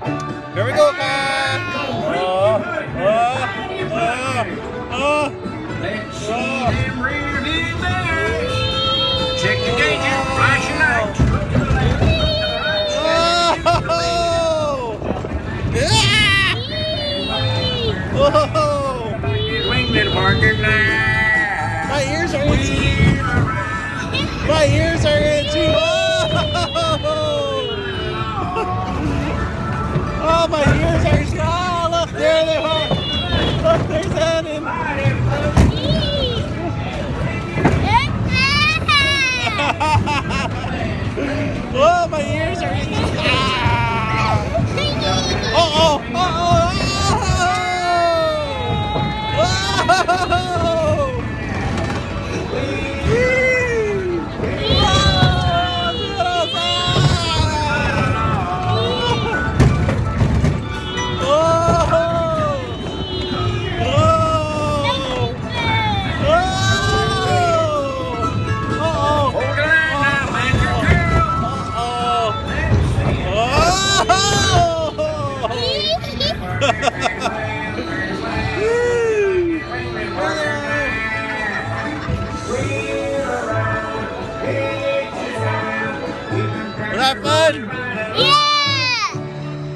Here we go, guys. Let's see them rear view mirrors. Check the gauges, flash your lights. Look to the left, look to the right. Wingman parking lot. My ears are itchy. My ears are itchy. Oh, my ears are itchy. Oh, look, there they are. Look, there's Adam. Oh, my ears are itchy. Uh-oh. Uh-oh. Was that fun?